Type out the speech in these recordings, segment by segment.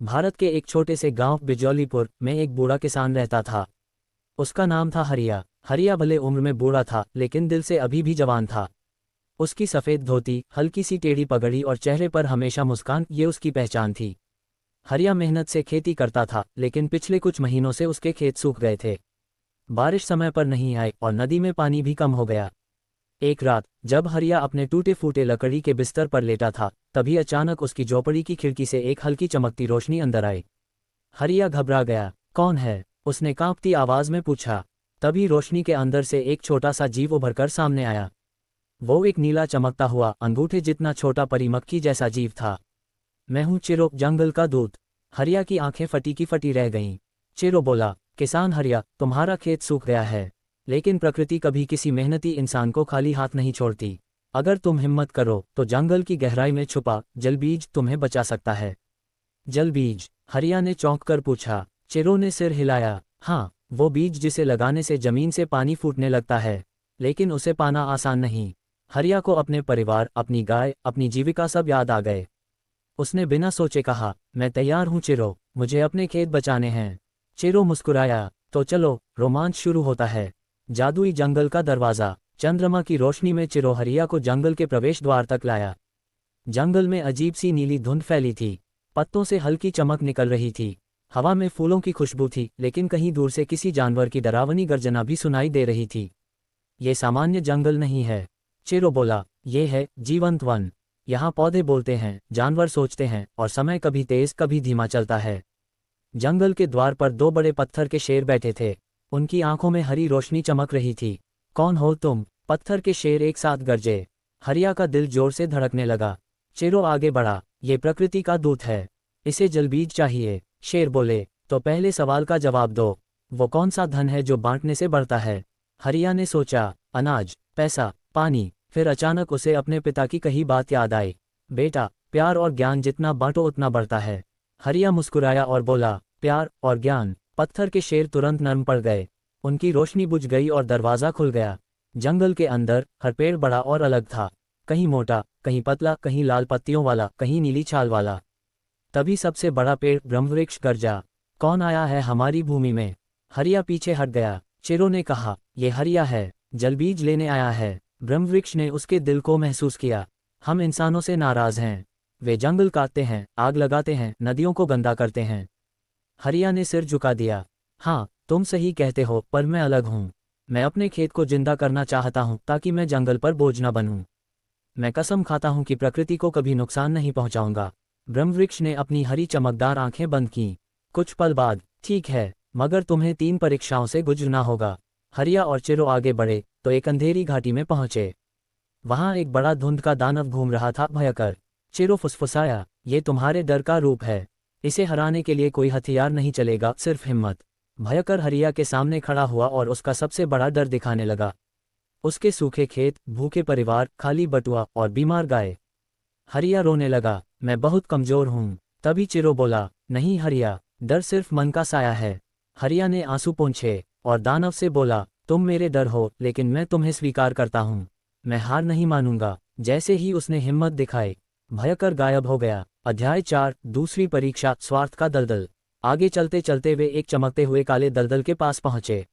भारत के एक छोटे से गांव बिजौलीपुर में एक बूढ़ा किसान रहता था। उसका नाम था हरिया। हरिया भले उम्र में बूढ़ा था लेकिन दिल से अभी भी जवान था। उसकी सफ़ेद धोती, हल्की सी टेढ़ी पगड़ी और चेहरे पर हमेशा मुस्कान, ये उसकी पहचान थी। हरिया मेहनत से खेती करता था लेकिन पिछले कुछ महीनों से उसके खेत सूख गए थे। बारिश समय पर नहीं आई और नदी में पानी भी कम हो गया। एक रात जब हरिया अपने टूटे फूटे लकड़ी के बिस्तर पर लेटा था, तभी अचानक उसकी झोपड़ी की खिड़की से एक हल्की चमकती रोशनी अंदर आई। हरिया घबरा गया। कौन है? उसने कांपती आवाज में पूछा। तभी रोशनी के अंदर से एक छोटा सा जीव उभरकर सामने आया। वो एक नीला चमकता हुआ, अंगूठे जितना छोटा परी मक्खी जैसा जीव था। मैं हूँ चिरो, जंगल का दूत। हरिया की आंखें फटी की फटी रह गईं। चिरो बोला, किसान हरिया, तुम्हारा खेत सूख गया है, लेकिन प्रकृति कभी किसी मेहनती इंसान को खाली हाथ नहीं छोड़ती। अगर तुम हिम्मत करो तो जंगल की गहराई में छुपा जलबीज तुम्हें बचा सकता है। जलबीज? हरिया ने चौंक कर पूछा। चिरो ने सिर हिलाया। हाँ, वो बीज जिसे लगाने से जमीन से पानी फूटने लगता है, लेकिन उसे पाना आसान नहीं। हरिया को अपने परिवार, अपनी गाय, अपनी जीविका सब याद आ गए। उसने बिना सोचे कहा, मैं तैयार हूँ चिरो, मुझे अपने खेत बचाने हैं। चिरो मुस्कुराया। तो चलो, रोमांच शुरू होता है। जादुई जंगल का दरवाज़ा। चंद्रमा की रोशनी में चिरो हरिया को जंगल के प्रवेश द्वार तक लाया। जंगल में अजीब सी नीली धुंध फैली थी। पत्तों से हल्की चमक निकल रही थी। हवा में फूलों की खुशबू थी, लेकिन कहीं दूर से किसी जानवर की डरावनी गर्जना भी सुनाई दे रही थी। ये सामान्य जंगल नहीं है, चिरो बोला, ये है जीवंत वन। यहाँ पौधे बोलते हैं, जानवर सोचते हैं और समय कभी तेज कभी धीमा चलता है। जंगल के द्वार पर दो बड़े पत्थर के शेर बैठे थे। उनकी आंखों में हरी रोशनी चमक रही थी। कौन हो तुम? पत्थर के शेर एक साथ गरजे। हरिया का दिल जोर से धड़कने लगा। चिरो आगे बढ़ा। ये प्रकृति का दूत है, इसे जलबीज चाहिए। शेर बोले, तो पहले सवाल का जवाब दो, वो कौन सा धन है जो बांटने से बढ़ता है? हरिया ने सोचा, अनाज, पैसा, पानी। फिर अचानक उसे अपने पिता की कही बात याद आई। बेटा, प्यार और ज्ञान जितना बांटो उतना बढ़ता है। हरिया मुस्कुराया और बोला, प्यार और ज्ञान? पत्थर के शेर तुरंत नर्म पड़ गए। उनकी रोशनी बुझ गई और दरवाज़ा खुल गया। जंगल के अंदर हर पेड़ बड़ा और अलग था, कहीं मोटा, कहीं पतला, कहीं लाल पत्तियों वाला, कहीं नीली छाल वाला। तभी सबसे बड़ा पेड़ ब्रह्मवृक्ष गरजा। कौन आया है हमारी भूमि में? हरिया पीछे हट गया। चिरो ने कहा, ये हरिया है, जलबीज लेने आया है। ब्रह्मवृक्ष ने उसके दिल को महसूस किया। हम इंसानों से नाराज हैं, वे जंगल काटते हैं, आग लगाते हैं, नदियों को गंदा करते हैं। हरिया ने सिर झुका दिया। हाँ, तुम सही कहते हो, पर मैं अलग हूँ। मैं अपने खेत को जिंदा करना चाहता हूँ ताकि मैं जंगल पर बोझ न बनूं। मैं कसम खाता हूँ कि प्रकृति को कभी नुकसान नहीं पहुँचाऊंगा। ब्रह्मवृक्ष ने अपनी हरी चमकदार आंखें बंद कीं। कुछ पल बाद, ठीक है, मगर तुम्हें 3 परीक्षाओं से गुजरना होगा। हरिया और चिरो आगे बढ़े तो एक अंधेरी घाटी में पहुंचे। वहां एक बड़ा धुंध का दानव घूम रहा था, भयंकर। चिरो फुसफुसाया, ये तुम्हारे डर का रूप है, इसे हराने के लिए कोई हथियार नहीं चलेगा, सिर्फ हिम्मत। भयंकर हरिया के सामने खड़ा हुआ और उसका सबसे बड़ा डर दिखाने लगा। उसके सूखे खेत, भूखे परिवार, खाली बटुआ और बीमार गाय। हरिया रोने लगा, मैं बहुत कमजोर हूँ। तभी चिरो बोला, नहीं हरिया, डर सिर्फ मन का साया है। हरिया ने आंसू पोंछे और दानव से बोला, तुम मेरे डर हो, लेकिन मैं तुम्हें स्वीकार करता हूँ। मैं हार नहीं मानूंगा। जैसे ही उसने हिम्मत दिखाई, भयंकर गायब हो गया। अध्याय 4, दूसरी परीक्षा, स्वार्थ का दलदल। आगे चलते चलते वे एक चमकते हुए काले दलदल के पास पहुंचे।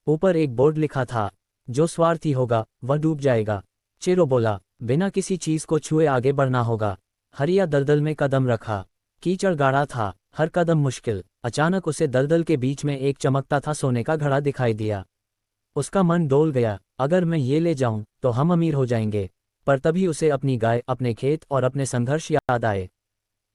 ऊपर एक बोर्ड लिखा था, जो स्वार्थी होगा वह डूब जाएगा। चिरो बोला, बिना किसी चीज को छुए आगे बढ़ना होगा। हरिया दलदल में कदम रखा। कीचड़ गाढ़ा था, हर कदम मुश्किल। अचानक उसे दलदल के बीच में एक चमकता था सोने का घड़ा दिखाई दिया। उसका मन डोल गया, अगर मैं ये ले जाऊं तो हम अमीर हो जाएंगे। पर तभी उसे अपनी गाय, अपने खेत और अपने संघर्ष याद आए।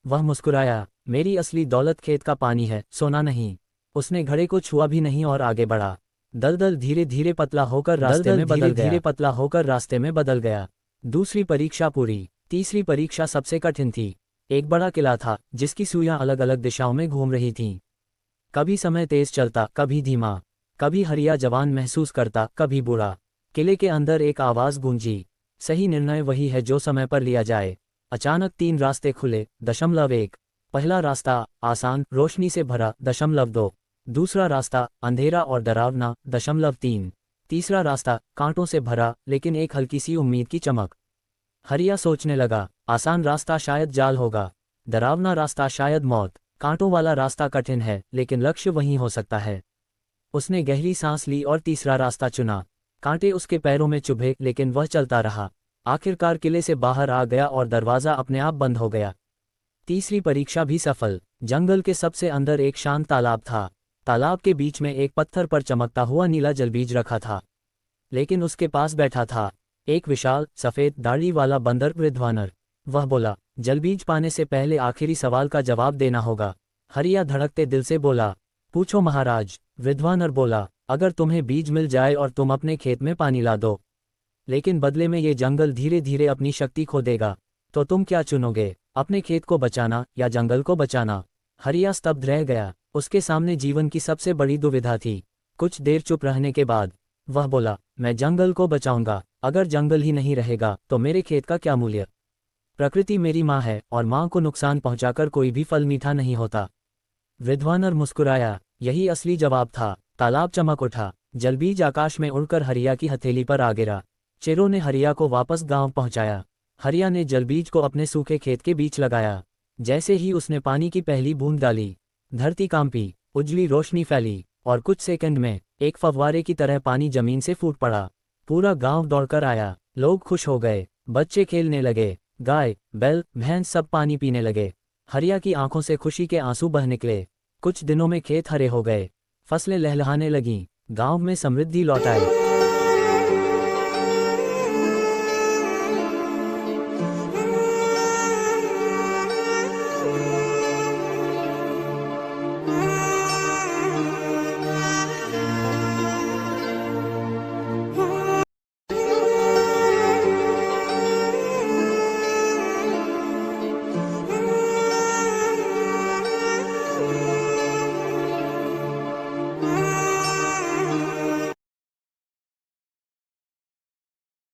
वह मुस्कुराया, मेरी असली दौलत खेत का पानी है, सोना नहीं। उसने घड़े को छुआ भी नहीं और आगे बढ़ा। दलदल धीरे धीरे पतला होकर रास्ते में बदल गया। दूसरी परीक्षा पूरी। तीसरी परीक्षा सबसे कठिन थी। एक बड़ा किला था जिसकी सुइयां अलग अलग दिशाओं में घूम रही थीं। कभी समय तेज चलता, कभी धीमा। कभी हरिया जवान महसूस करता, कभी बूढ़ा। किले के अंदर एक आवाज गूंजी, सही निर्णय वही है जो समय पर लिया जाए। अचानक 3 रास्ते खुले। 1. पहला रास्ता आसान, रोशनी से भरा। 2. दूसरा रास्ता अंधेरा और डरावना। 3. तीसरा रास्ता कांटों से भरा, लेकिन एक हल्की सी उम्मीद की चमक। हरिया सोचने लगा, आसान रास्ता शायद जाल होगा, डरावना रास्ता शायद मौत। कांटों वाला रास्ता कठिन है, लेकिन लक्ष्य वहीं हो सकता है। उसने गहरी सांस ली और तीसरा रास्ता चुना। कांटे उसके पैरों में चुभे, लेकिन वह चलता रहा। आखिरकार किले से बाहर आ गया और दरवाज़ा अपने आप बंद हो गया। तीसरी परीक्षा भी सफल। जंगल के सबसे अंदर एक शांत तालाब था। तालाब के बीच में एक पत्थर पर चमकता हुआ नीला जलबीज रखा था। लेकिन उसके पास बैठा था एक विशाल सफ़ेद दाढ़ी वाला बंदर वृद्धवानर। वह बोला, जलबीज पाने से पहले आखिरी सवाल का जवाब देना होगा। हरिया धड़कते दिल से बोला, पूछो महाराज। वृद्धवानर बोला, अगर तुम्हें बीज मिल जाए और तुम अपने खेत में पानी ला दो, लेकिन बदले में ये जंगल धीरे धीरे अपनी शक्ति खो देगा, तो तुम क्या चुनोगे, अपने खेत को बचाना या जंगल को बचाना? हरिया स्तब्ध रह गया। उसके सामने जीवन की सबसे बड़ी दुविधा थी। कुछ देर चुप रहने के बाद वह बोला, मैं जंगल को बचाऊंगा। अगर जंगल ही नहीं रहेगा तो मेरे खेत का क्या मूल्य? प्रकृति मेरी माँ है और माँ को नुकसान पहुंचाकर कोई भी फल मीठा नहीं होता। वृद्धवानर मुस्कुराया। यही असली जवाब था। तालाब चमक उठा। जलबीज आकाश में उड़कर हरिया की हथेली पर आ गिरा। चेरों ने हरिया को वापस गांव पहुंचाया। हरिया ने जलबीज को अपने सूखे खेत के बीच लगाया। जैसे ही उसने पानी की पहली बूंद डाली, धरती कांपी, उजली रोशनी फैली और कुछ सेकंड में एक फव्वारे की तरह पानी जमीन से फूट पड़ा। पूरा गांव दौड़कर आया। लोग खुश हो गए। बच्चे खेलने लगे। गाय, बैल, भैंस सब पानी पीने लगे। हरिया की आंखों से खुशी के आंसू बह निकले। कुछ दिनों में खेत हरे हो गए। फसलें लहलहाने लगीं। गांव में समृद्धि लौट आई।